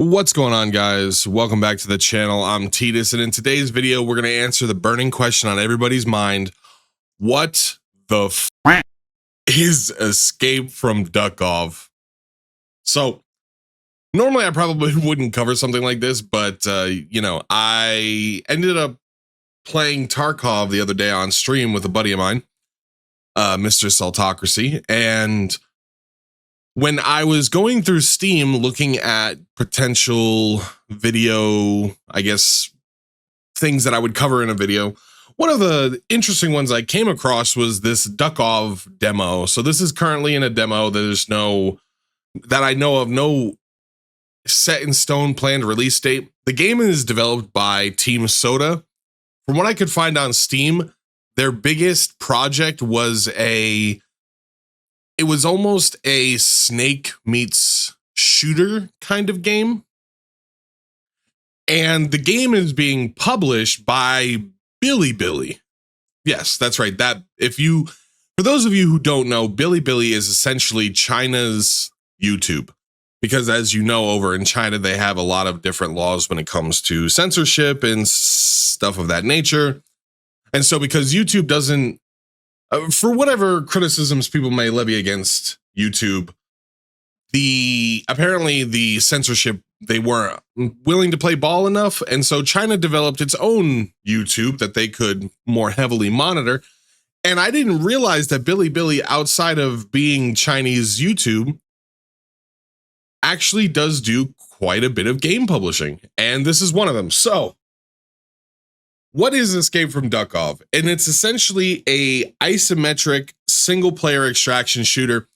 What's going on, guys? Welcome back to the channel. I'm Titus, and in today's video, we're going to answer the burning question on everybody's mind. What the f is Escape from Duckov? So, normally I probably wouldn't cover something like this, but, I ended up playing Tarkov the other day on stream with a buddy of mine, Mr. Saltocracy, and when I was going through Steam looking at potential video, I guess, things that I would cover in a video, one of the interesting ones I came across was this Duckov demo. So this is currently in a demo. There's that I know of, no set in stone planned release date. The game is developed by Team Soda. From what I could find on Steam, their biggest project was it was almost a Snake meets shooter kind of game. And the game is being published by Bilibili. Yes, that's right. For those of you who don't know, Bilibili is essentially China's YouTube. Because as you know, over in China, they have a lot of different laws when it comes to censorship and stuff of that nature. And so because YouTube doesn't, for whatever criticisms people may levy against YouTube, apparently the censorship, they weren't willing to play ball enough. And so China developed its own YouTube that they could more heavily monitor. And I didn't realize that Bilibili, outside of being Chinese YouTube, actually does do quite a bit of game publishing. And this is one of them. So what is Escape from Duckov? And it's essentially a isometric single player extraction shooter,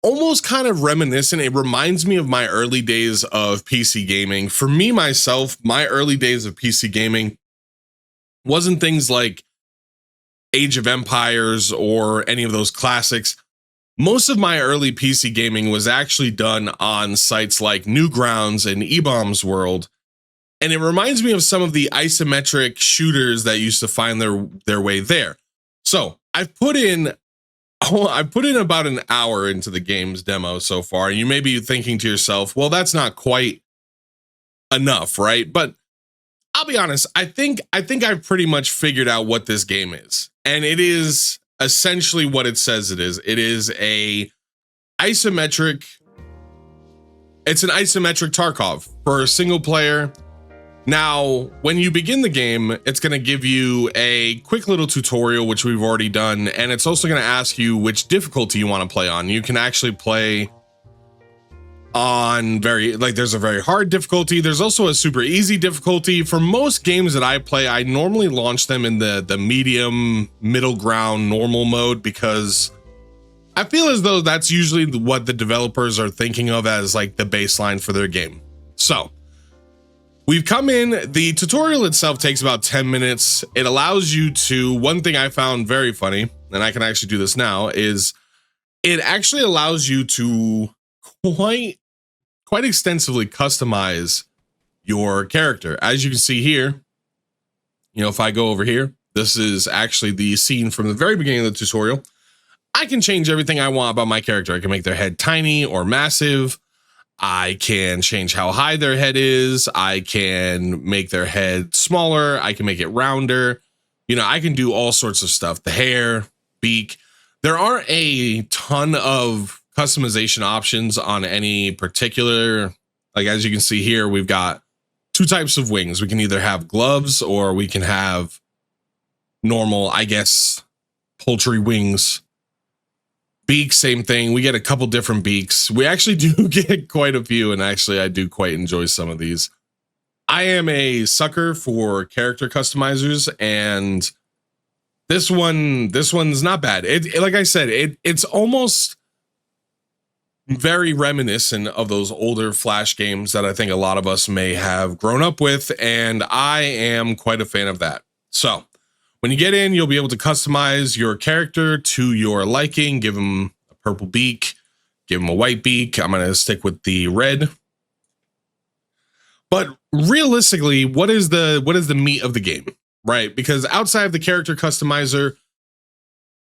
almost kind of reminiscent. It reminds me of my early days of PC gaming. For me, myself, my early days of PC gaming wasn't things like Age of Empires or any of those classics. Most of my early PC gaming was actually done on sites like Newgrounds and eBaum's World. And it reminds me of some of the isometric shooters that used to find their way there. So I've put in about an hour into the game's demo so far. And you may be thinking to yourself, well, that's not quite enough, right? But I'll be honest, I think I've pretty much figured out what this game is. And it is essentially what it says it is. It is it's an isometric Tarkov for a single player. Now, when you begin the game, it's going to give you a quick little tutorial, which we've already done, and it's also going to ask you which difficulty you want to play on. You can actually play on there's a very hard difficulty. There's also a super easy difficulty. For most games that I play, I normally launch them in the medium, middle ground, normal mode, because I feel as though that's usually what the developers are thinking of as like the baseline for their game. So we've come in. The tutorial itself takes about 10 minutes. It allows you to, one thing I found very funny, and I can actually do this now, is it actually allows you to quite extensively customize your character. As you can see here, if I go over here, this is actually the scene from the very beginning of the tutorial. I can change everything I want about my character. I can make their head tiny or massive. I can change how high their head is. I can make their head smaller. I can make it rounder. I can do all sorts of stuff. The hair, beak. There aren't a ton of customization options on any particular, like as you can see here, we've got two types of wings. We can either have gloves or we can have normal, I guess, poultry wings. Beak, same thing. We get a couple different beaks. We actually do get quite a few, and actually I do quite enjoy some of these. I am a sucker for character customizers, and this one's not bad. Like I said, it's almost very reminiscent of those older Flash games that I think a lot of us may have grown up with, and I am quite a fan of that. So when you get in, you'll be able to customize your character to your liking. Give him a purple beak, give him a white beak. I'm going to stick with the red. But realistically, what is the meat of the game, right? Because outside of the character customizer,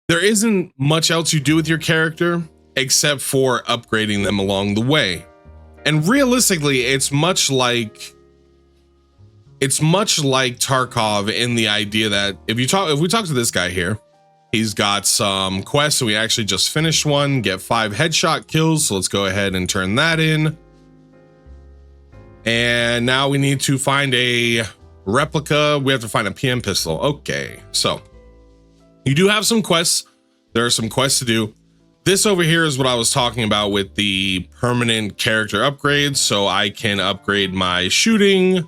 there isn't much else you do with your character except for upgrading them along the way. And realistically, it's much like Tarkov in the idea that if we talk to this guy here, he's got some quests. So we actually just finished one, get 5 headshot kills. So let's go ahead and turn that in. And now we need to find a replica. We have to find a PM pistol. Okay, so you do have some quests. There are some quests to do. This over here is what I was talking about with the permanent character upgrades. So I can upgrade my shooting,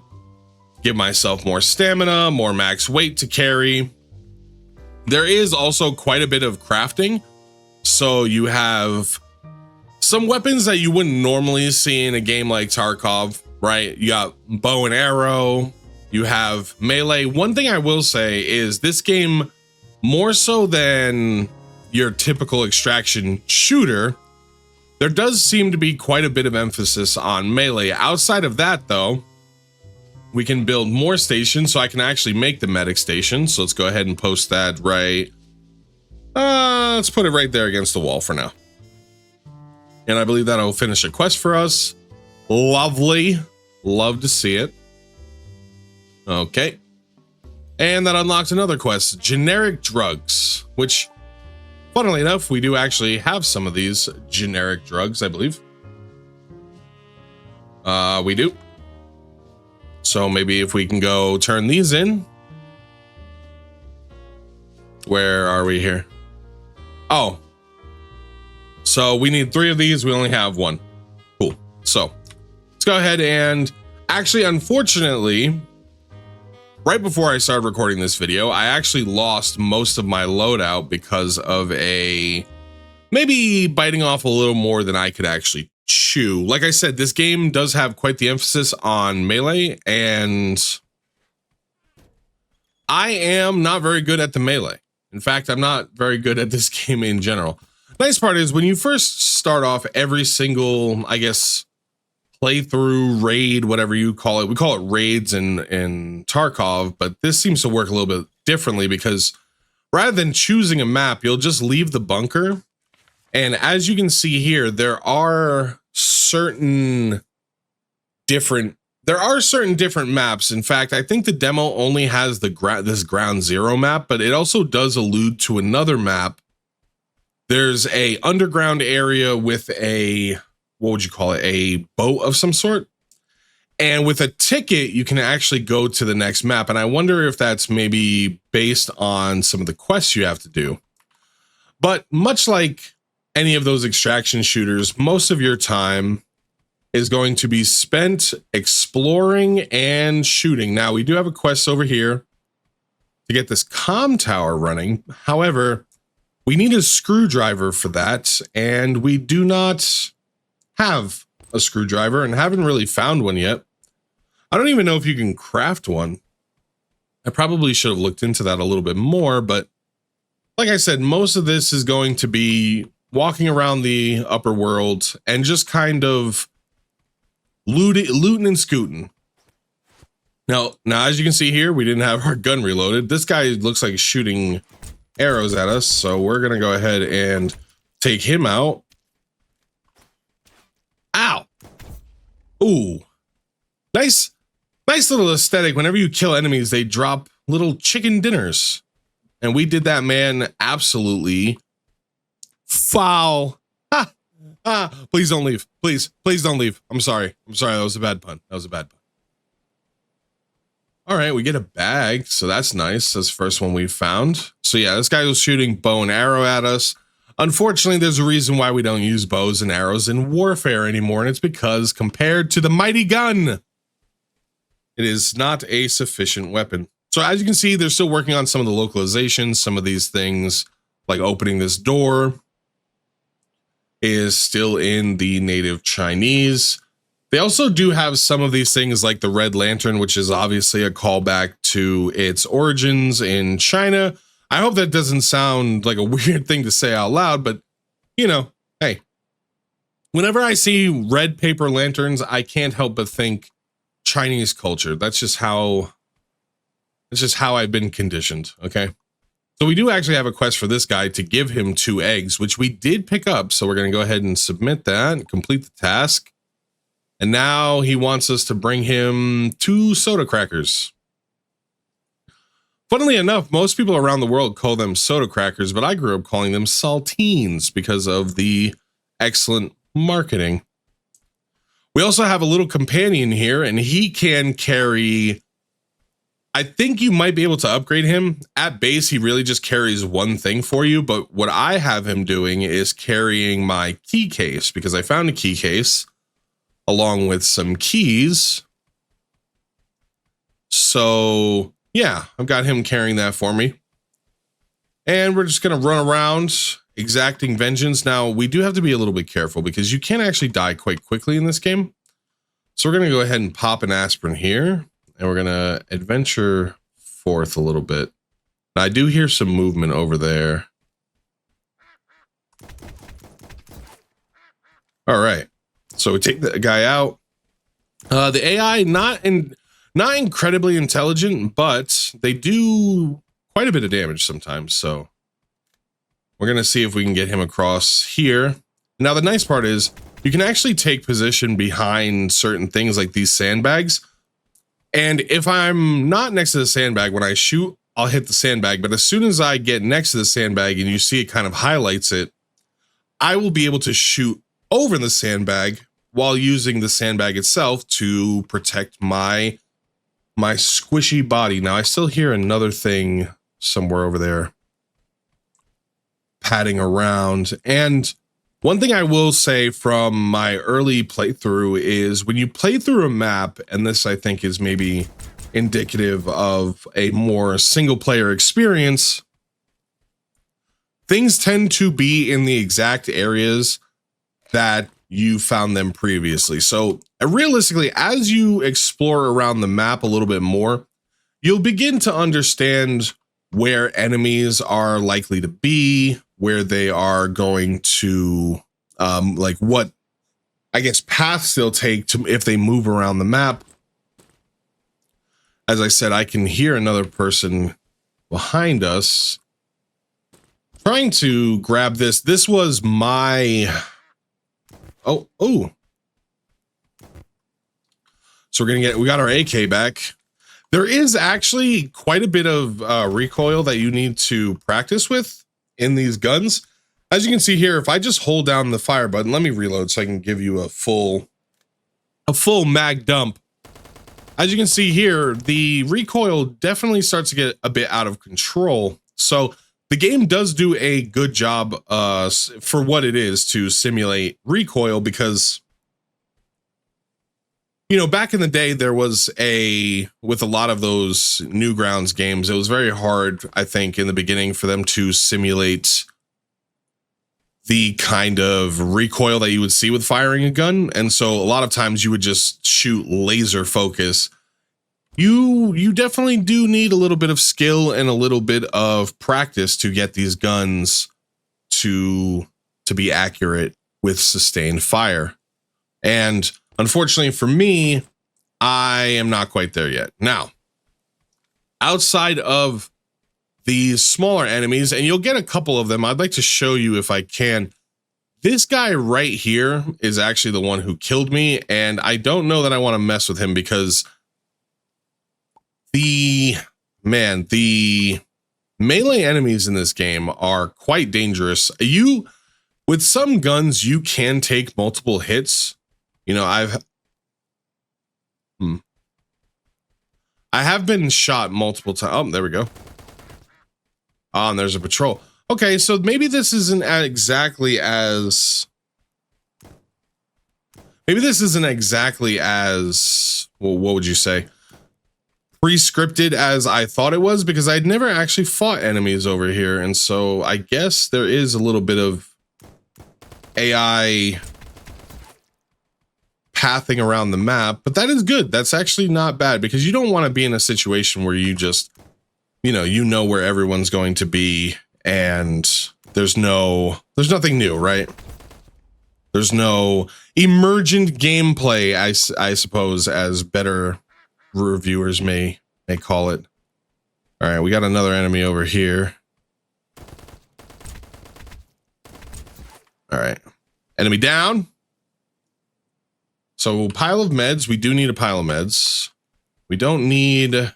give myself more stamina, more max weight to carry. There is also quite a bit of crafting. So you have some weapons that you wouldn't normally see in a game like Tarkov, right? You got bow and arrow, you have melee. One thing I will say is this game, more so than your typical extraction shooter, there does seem to be quite a bit of emphasis on melee. Outside of that though, we can build more stations, so I can actually make the medic station. So let's go ahead and post that right. Let's put it right there against the wall for now. And I believe that'll finish a quest for us. Lovely. Love to see it. Okay. And that unlocks another quest, generic drugs, which funnily enough, we do actually have some of these generic drugs, I believe. We do. So maybe if we can go turn these in. Where are we here? Oh. So we need 3 of these. We only have 1. Cool. So let's go ahead and actually, unfortunately, right before I started recording this video, I actually lost most of my loadout because of maybe biting off a little more than I could actually chew. Like I said, this game does have quite the emphasis on melee, and I am not very good at the melee. In fact, I'm not very good at this game in general. Nice part is when you first start off every single, I guess, playthrough, raid, whatever you call it. We call it raids in Tarkov, but this seems to work a little bit differently because rather than choosing a map, you'll just leave the bunker. And as you can see here, there are certain different maps. In fact, I think the demo only has this ground zero map, but it also does allude to another map. There's a underground area with a, what would you call it? A boat of some sort. And with a ticket, you can actually go to the next map. And I wonder if that's maybe based on some of the quests you have to do. But much like any of those extraction shooters, most of your time is going to be spent exploring and shooting. Now, we do have a quest over here to get this comm tower running. However, we need a screwdriver for that, and we do not have a screwdriver and haven't really found one yet. I don't even know if you can craft one. I probably should have looked into that a little bit more, but like I said, most of this is going to be walking around the upper world and just kind of looting and scooting. Now, as you can see here, we didn't have our gun reloaded. This guy looks like he's shooting arrows at us, so we're gonna go ahead and take him out. Ow! Ooh, nice little aesthetic. Whenever you kill enemies, they drop little chicken dinners, and we did that man absolutely foul. Please don't leave. Please don't leave. I'm sorry. That was a bad pun. All right, we get a bag, so that's nice. That's the first one we found. So yeah, this guy was shooting bow and arrow at us. Unfortunately, there's a reason why we don't use bows and arrows in warfare anymore, and it's because compared to the mighty gun, it is not a sufficient weapon. So as you can see, they're still working on some of the localizations. Some of these things, like opening this door, is still in the native Chinese. They also do have some of these things like the red lantern, which is obviously a callback to its origins in China. I hope that doesn't sound like a weird thing to say out loud, but you know, hey, whenever I see red paper lanterns, I can't help but think Chinese culture. That's just how I've been conditioned. Okay. So we do actually have a quest for this guy to give him 2 eggs, which we did pick up. So we're going to go ahead and submit that and complete the task. And now he wants us to bring him 2 soda crackers. Funnily enough, most people around the world call them soda crackers, but I grew up calling them saltines because of the excellent marketing. We also have a little companion here, and he can carry... I think you might be able to upgrade him. At base, he really just carries one thing for you, but what I have him doing is carrying my key case, because I found a key case along with some keys. So yeah, I've got him carrying that for me. And we're just gonna run around exacting vengeance. Now, we do have to be a little bit careful because you can actually die quite quickly in this game. So we're gonna go ahead and pop an aspirin here. And we're going to adventure forth a little bit. Now, I do hear some movement over there. All right. So we take the guy out. The AI, not incredibly intelligent, but they do quite a bit of damage sometimes. So we're going to see if we can get him across here. Now, the nice part is you can actually take position behind certain things like these sandbags. And if I'm not next to the sandbag, when I shoot, I'll hit the sandbag. But as soon as I get next to the sandbag and you see it kind of highlights it, I will be able to shoot over the sandbag while using the sandbag itself to protect my squishy body. Now, I still hear another thing somewhere over there padding around. And one thing I will say from my early playthrough is when you play through a map, and this I think is maybe indicative of a more single player experience, things tend to be in the exact areas that you found them previously. So realistically, as you explore around the map a little bit more, you'll begin to understand where enemies are likely to be, where they are going to, like what, I guess, paths they'll take to if they move around the map. As I said, I can hear another person behind us trying to grab this. This was my, oh. So we got our AK back. There is actually quite a bit of recoil that you need to practice with in these guns. As you can see here, if I just hold down the fire button, let me reload so I can give you a full mag dump. As you can see here, the recoil definitely starts to get a bit out of control. So the game does do a good job for what it is to simulate recoil, because, you know, back in the day, there was with a lot of those Newgrounds games, it was very hard, I think, in the beginning for them to simulate the kind of recoil that you would see with firing a gun. And so a lot of times you would just shoot laser focus. You definitely do need a little bit of skill and a little bit of practice to get these guns to be accurate with sustained fire. And unfortunately for me, I am not quite there yet. Now, outside of these smaller enemies, and you'll get a couple of them, I'd like to show you if I can. This guy right here is actually the one who killed me, and I don't know that I want to mess with him because the melee enemies in this game are quite dangerous. With some guns, you can take multiple hits. You know, I have been shot multiple times. Oh, there we go. Oh, and there's a patrol. Okay, so maybe this isn't exactly as... Maybe this isn't exactly as... Well, what would you say? Pre-scripted as I thought it was, because I'd never actually fought enemies over here. And so I guess there is a little bit of AI pathing around the map, but that is good. That's actually not bad, because you don't want to be in a situation where you just... you know where everyone's going to be, and there's nothing new, right? There's no emergent gameplay, I suppose, as better reviewers may call it. All right, we got another enemy over here. All right, enemy down. So pile of meds. We do need a pile of meds. We don't need... We're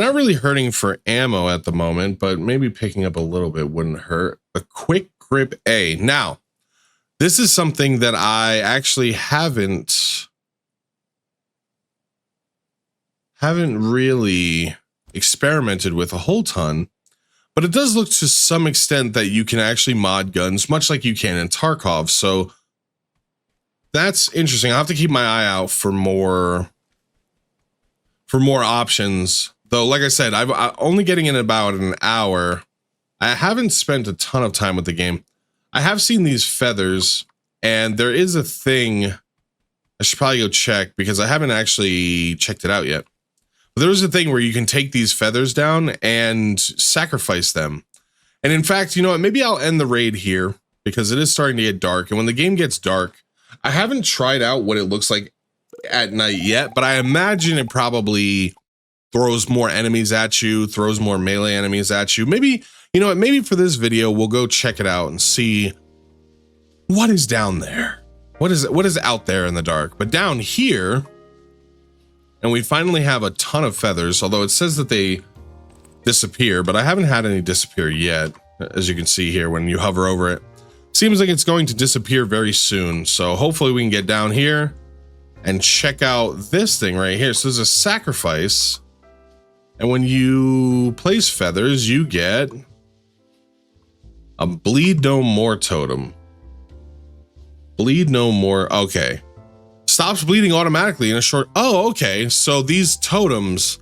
not really hurting for ammo at the moment, but maybe picking up a little bit wouldn't hurt. A quick grip A. Now, this is something that I actually haven't really experimented with a whole ton, but it does look to some extent that you can actually mod guns, much like you can in Tarkov. So that's interesting. I'll have to keep my eye out for more options. Though, like I said, I'm only getting in about an hour. I haven't spent a ton of time with the game. I have seen these feathers, and there is a thing. I should probably go check because I haven't actually checked it out yet. But there is a thing where you can take these feathers down and sacrifice them. And in fact, you know what? Maybe I'll end the raid here because it is starting to get dark. And when the game gets dark, I haven't tried out what it looks like at night yet, but I imagine it probably throws more enemies at you, throws more melee enemies at you. Maybe, you know what, maybe for this video, we'll go check it out and see what is down there. What is out there in the dark? But down here, and we finally have a ton of feathers, although it says that they disappear, but I haven't had any disappear yet. As you can see here, when you hover over it, seems like it's going to disappear very soon. So hopefully we can get down here and check out this thing right here. So there's a sacrifice. And when you place feathers, you get a bleed no more totem. Bleed no more. Okay. Stops bleeding automatically in a short. Oh, okay. So these totems,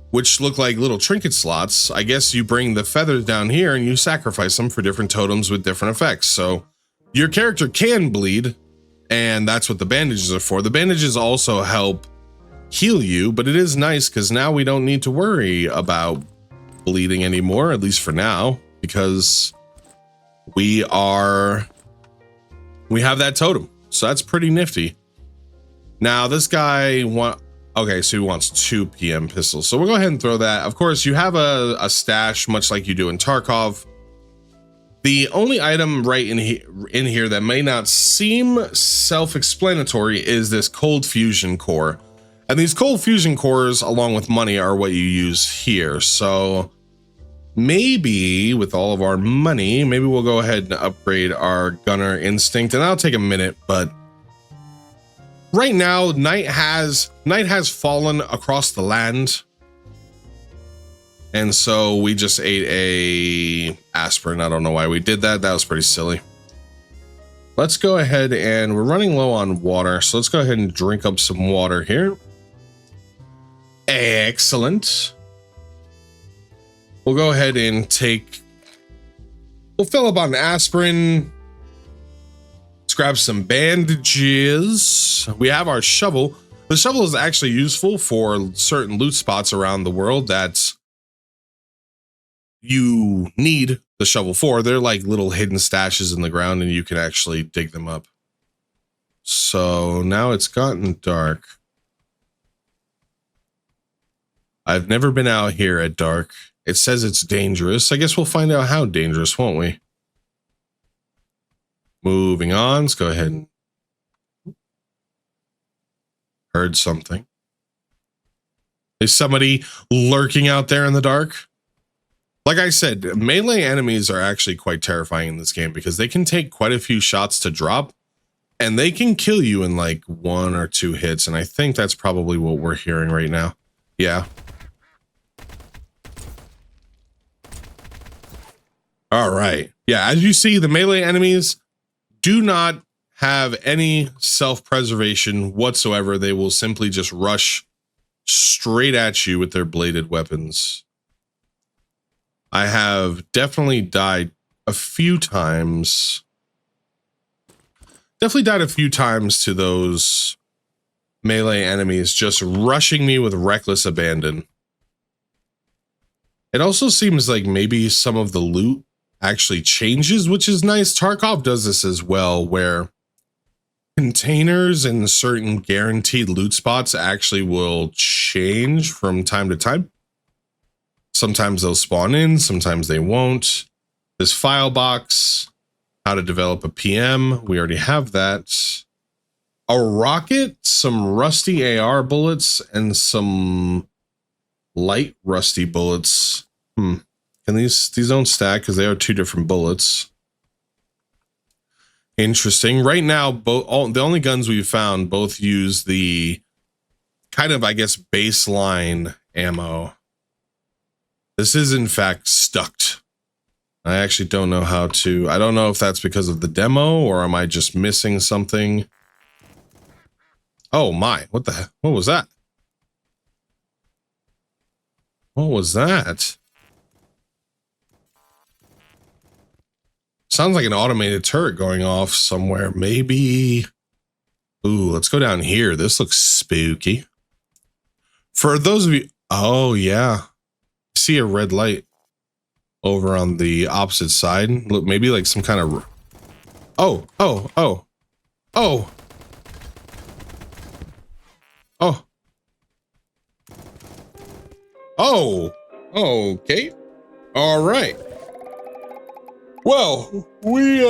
which look like little trinket slots, I guess you bring the feathers down here and you sacrifice them for different totems with different effects. So your character can bleed, and that's what the bandages are for. The bandages also help heal you, but it is nice because now we don't need to worry about bleeding anymore, at least for now, because we have that totem. So that's pretty nifty. Now this guy okay, so he wants 2 PM pistols. So we'll go ahead and throw that. Of course, you have a stash, much like you do in Tarkov. The only item right in here that may not seem self-explanatory is this cold fusion core. And these cold fusion cores, along with money, are what you use here. So maybe with all of our money, maybe we'll go ahead and upgrade our gunner instinct, and that'll take a minute. But right now, night has fallen across the land, and so we just ate a aspirin. I don't know why we did that. That was pretty silly. Let's go ahead, and we're running low on water, so let's go ahead and drink up some water here. Excellent. We'll go ahead and we'll fill up on aspirin. Let's grab some bandages. We have our shovel. The shovel is actually useful for certain loot spots around the world that you need the shovel for. They're like little hidden stashes in the ground, and you can actually dig them up. So now it's gotten dark. I've never been out here at dark. It says it's dangerous. I guess we'll find out how dangerous, won't we? Moving on. Let's go ahead and... Heard something. Is somebody lurking out there in the dark? Like I said, melee enemies are actually quite terrifying in this game because they can take quite a few shots to drop, and they can kill you in like 1 or 2 hits. And I think that's probably what we're hearing right now. Yeah. All right. Yeah, as you see, the melee enemies do not have any self-preservation whatsoever. They will simply just rush straight at you with their bladed weapons. I have definitely died a few times. Definitely died a few times to those melee enemies just rushing me with reckless abandon. It also seems like maybe some of the loot actually changes, which is nice. Tarkov does this as well, where containers and certain guaranteed loot spots actually will change from time to time. Sometimes they'll spawn in, sometimes they won't. This file box, how to develop a PM, we already have that. A rocket, some rusty AR bullets, and some light rusty bullets. And these don't stack because they are 2 different bullets. Interesting. Right now, the only guns we've found both use the kind of, I guess, baseline ammo. This is in fact stuck. I actually don't know how to. I don't know if that's because of the demo or am I just missing something. Oh my! What was that? What was that? Sounds like an automated turret going off somewhere. Maybe. Ooh, let's go down here. This looks spooky. For those of you, oh yeah, I see a red light over on the opposite side. Look, maybe like some kind of. Oh. Okay. All right. Well, we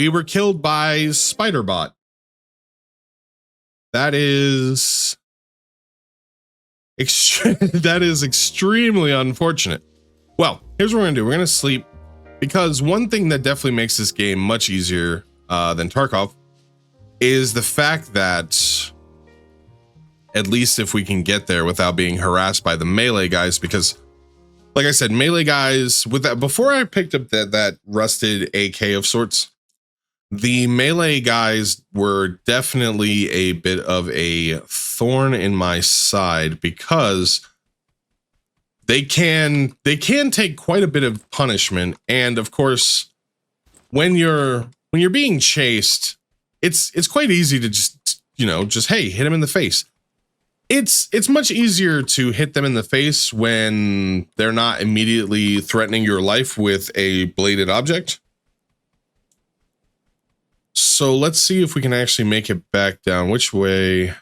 were killed by Spiderbot. That is extremely unfortunate. Well, here's what we're gonna do. We're gonna sleep, because one thing that definitely makes this game much easier than Tarkov is the fact that, at least if we can get there without being harassed by the melee guys, because like I said, melee guys with that, before I picked up that rusted AK of sorts, the melee guys were definitely a bit of a thorn in my side, because they can take quite a bit of punishment. And of course, when you're being chased, it's quite easy to just hey, hit him in the face. It's much easier to hit them in the face when they're not immediately threatening your life with a bladed object. So let's see if we can actually make it back down. Which way?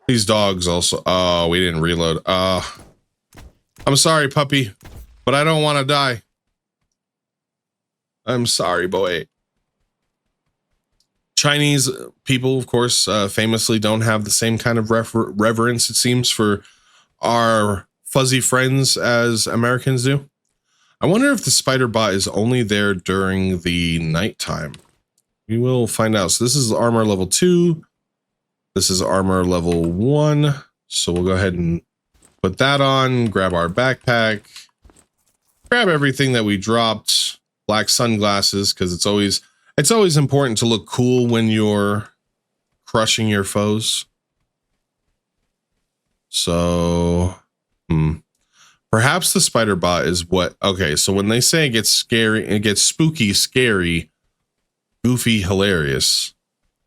These dogs also. Oh, we didn't reload. I'm sorry, puppy, but I don't want to die. I'm sorry, boy. Chinese people, of course, famously don't have the same kind of reverence, it seems, for our fuzzy friends as Americans do. I wonder if the spider bot is only there during the nighttime. We will find out. So this is armor level 2. This is armor level 1. So we'll go ahead and put that on, grab our backpack, grab everything that we dropped, black sunglasses, because it's always important to look cool when you're crushing your foes. So, perhaps the spider bot is what. Okay, so when they say it gets scary, it gets spooky, scary, goofy, hilarious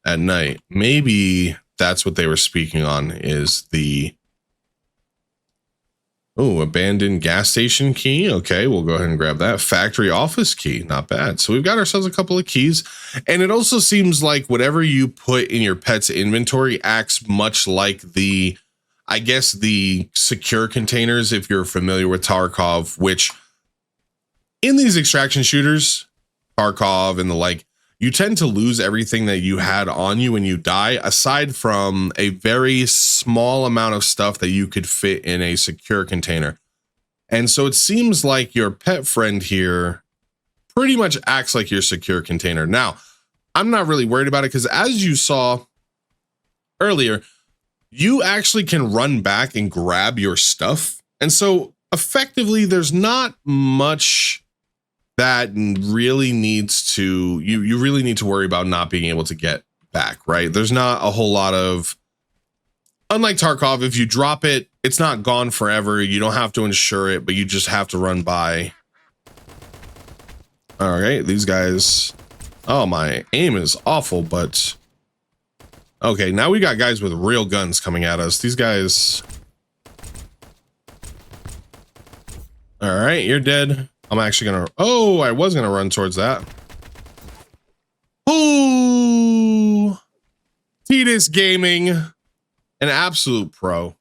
at night, maybe that's what they were speaking on, is the abandoned gas station key. Okay, we'll go ahead and grab that. Factory office key, not bad. So we've got ourselves a couple of keys. And it also seems like whatever you put in your pet's inventory acts much like the secure containers, if you're familiar with Tarkov, which in these extraction shooters, Tarkov and the like, you tend to lose everything that you had on you when you die, aside from a very small amount of stuff that you could fit in a secure container. And so it seems like your pet friend here pretty much acts like your secure container. Now, I'm not really worried about it, because as you saw earlier, you actually can run back and grab your stuff. And so effectively, there's not much that really needs to, you really need to worry about not being able to get back, right? There's not a whole lot of, unlike Tarkov, if you drop it, it's not gone forever. You don't have to insure it, but you just have to run by. All right, these guys, oh, my aim is awful, but okay, now we got guys with real guns coming at us. These guys. All right, you're dead. I'm actually gonna, I was gonna run towards that. Ooh, Titus Gaming, an absolute pro.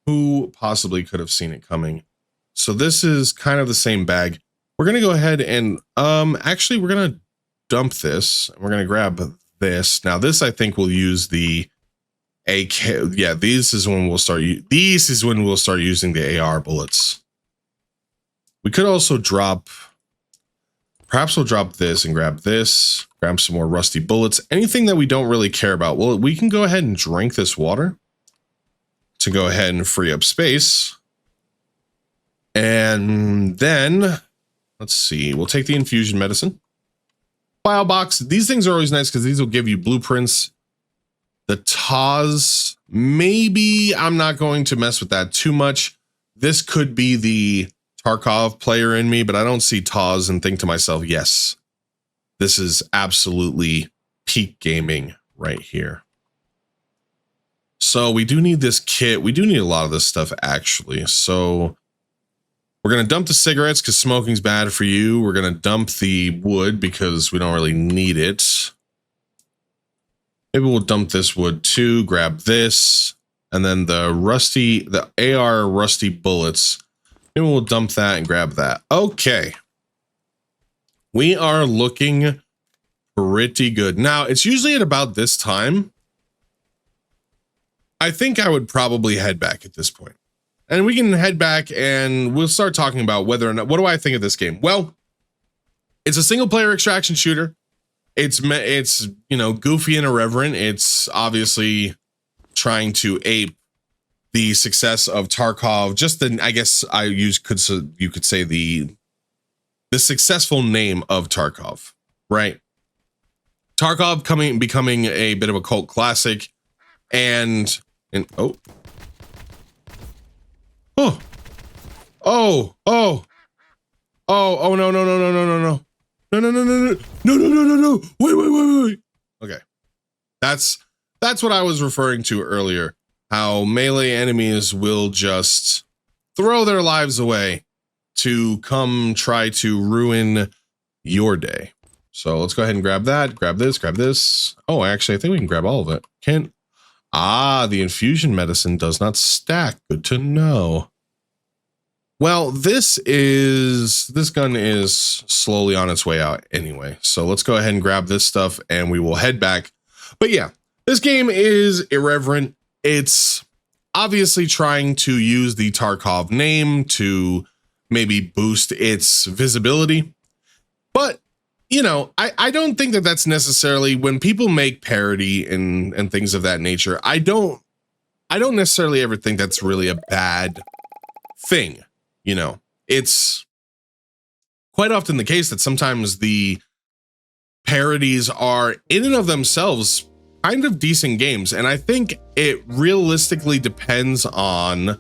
Who possibly could have seen it coming? So this is kind of the same bag. We're gonna go ahead and actually we're gonna dump this. We're going to grab this. Now this, I think we'll use the AK. Yeah, this is when we'll start using the AR bullets. We could also drop, perhaps we'll drop this and grab this, grab some more rusty bullets, anything that we don't really care about. Well, we can go ahead and drink this water to go ahead and free up space. And then let's see, we'll take the infusion medicine. File box. These things are always nice because these will give you blueprints. The Taz, maybe I'm not going to mess with that too much. This could be the Duckov player in me, but I don't see Taz and think to myself, yes, this is absolutely peak gaming right here. So we do need this kit. We do need a lot of this stuff actually. So we're going to dump the cigarettes because smoking's bad for you. We're going to dump the wood because we don't really need it. Maybe we'll dump this wood too, grab this, and then the AR rusty bullets. Maybe we'll dump that and grab that. Okay. We are looking pretty good. Now, it's usually at about this time. I think I would probably head back at this point. And we can head back and we'll start talking about whether or not, what do I think of this game? Well, it's a single player extraction shooter. It's you know, goofy and irreverent. It's obviously trying to ape the success of Duckov. Just the, I guess you could say the successful name of Duckov, right? Duckov becoming a bit of a cult classic, and oh no wait. Okay, that's what I was referring to earlier, how melee enemies will just throw their lives away to come try to ruin your day. So let's go ahead and grab that, grab this. Oh, actually, I think we can grab all of it. The infusion medicine does not stack. Good to know. Well, this gun is slowly on its way out anyway. So let's go ahead and grab this stuff and we will head back. But yeah, this game is irreverent. It's obviously trying to use the Duckov name to maybe boost its visibility. But, you know, I don't think that that's necessarily, when people make parody and things of that nature, I don't necessarily ever think that's really a bad thing. You know, it's quite often the case that sometimes the parodies are in and of themselves kind of decent games. And I think it realistically depends on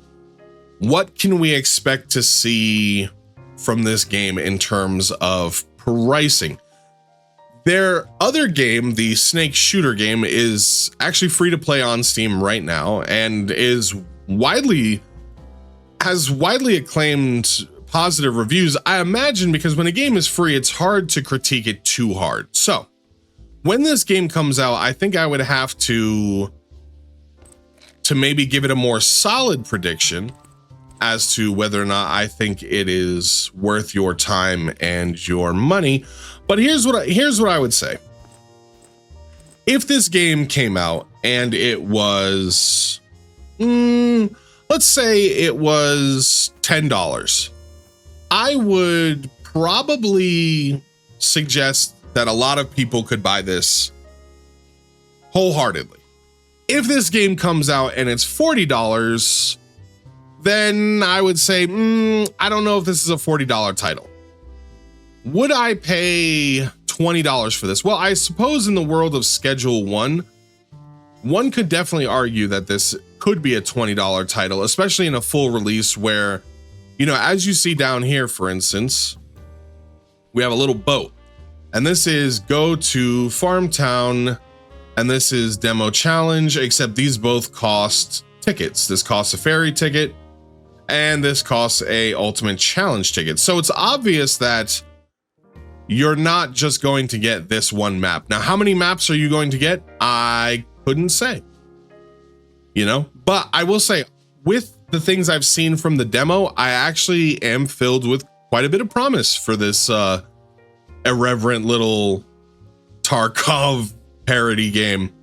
what can we expect to see from this game in terms of pricing. Their other game, the Snake Shooter game, is actually free to play on Steam right now and has widely acclaimed positive reviews. I imagine because when a game is free, it's hard to critique it too hard. So when this game comes out, I think I would have to maybe give it a more solid prediction as to whether or not I think it is worth your time and your money. But here's what I would say. If this game came out and it was, let's say it was $10, I would probably suggest that a lot of people could buy this wholeheartedly. If this game comes out and it's $40, then I would say, I don't know if this is a $40 title. Would I pay $20 for this? Well, I suppose in the world of Schedule 1, one could definitely argue that this could be a $20 title, especially in a full release where, you know, as you see down here, for instance, we have a little boat, and this is go to Farm Town, and this is Demo Challenge, except these both cost tickets. This costs a ferry ticket, and this costs a Ultimate Challenge ticket. So it's obvious that you're not just going to get this one map. Now, how many maps are you going to get? I couldn't say, you know, but I will say with the things I've seen from the demo, I actually am filled with quite a bit of promise for this irreverent little Tarkov parody game.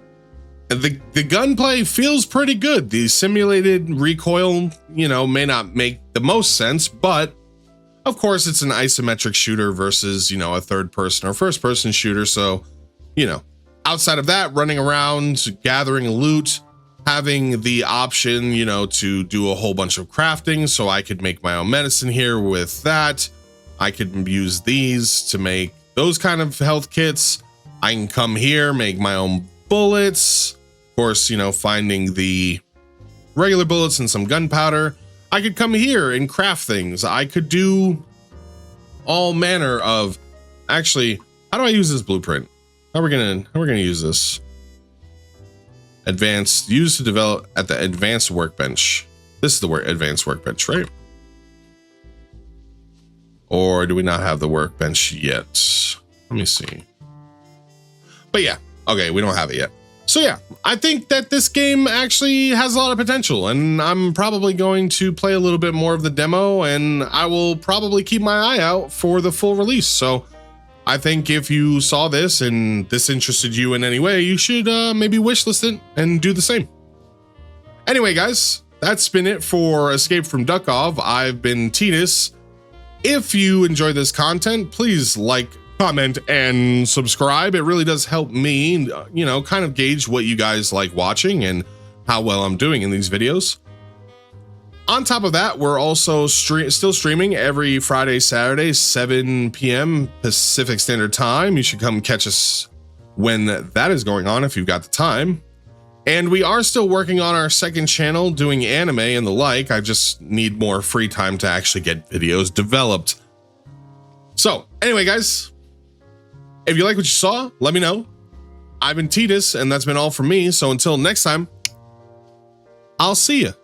The gunplay feels pretty good. The simulated recoil, you know, may not make the most sense, but of course it's an isometric shooter versus, you know, a third person or first person shooter. So, you know, outside of that, running around, gathering loot, having the option, you know, to do a whole bunch of crafting. So I could make my own medicine here with that. I could use these to make those kind of health kits. I can come here, make my own bullets. Of course, you know, finding the regular bullets and some gunpowder. I could come here and craft things. I could do all manner of, actually, how do I use this blueprint? How are we gonna use this? Advanced, use to develop at the advanced workbench. This is the advanced workbench, right? Or do we not have the workbench yet? Let me see. But yeah, okay, we don't have it yet. So yeah, I think that this game actually has a lot of potential, and I'm probably going to play a little bit more of the demo, and I will probably keep my eye out for the full release. So I think if you saw this and this interested you in any way, you should maybe wishlist it and do the same. Anyway, guys, that's been it for Escape from Duckov. I've been Titus. If you enjoy this content, please like, comment, and subscribe. It really does help me, you know, kind of gauge what you guys like watching and how well I'm doing in these videos. On top of that, we're also still streaming every Friday, Saturday, 7 p.m. Pacific Standard Time. You should come catch us when that is going on if you've got the time. And we are still working on our second channel doing anime and the like. I just need more free time to actually get videos developed. So anyway, guys, if you like what you saw, let me know. I've been Titus, and that's been all from me. So until next time, I'll see you.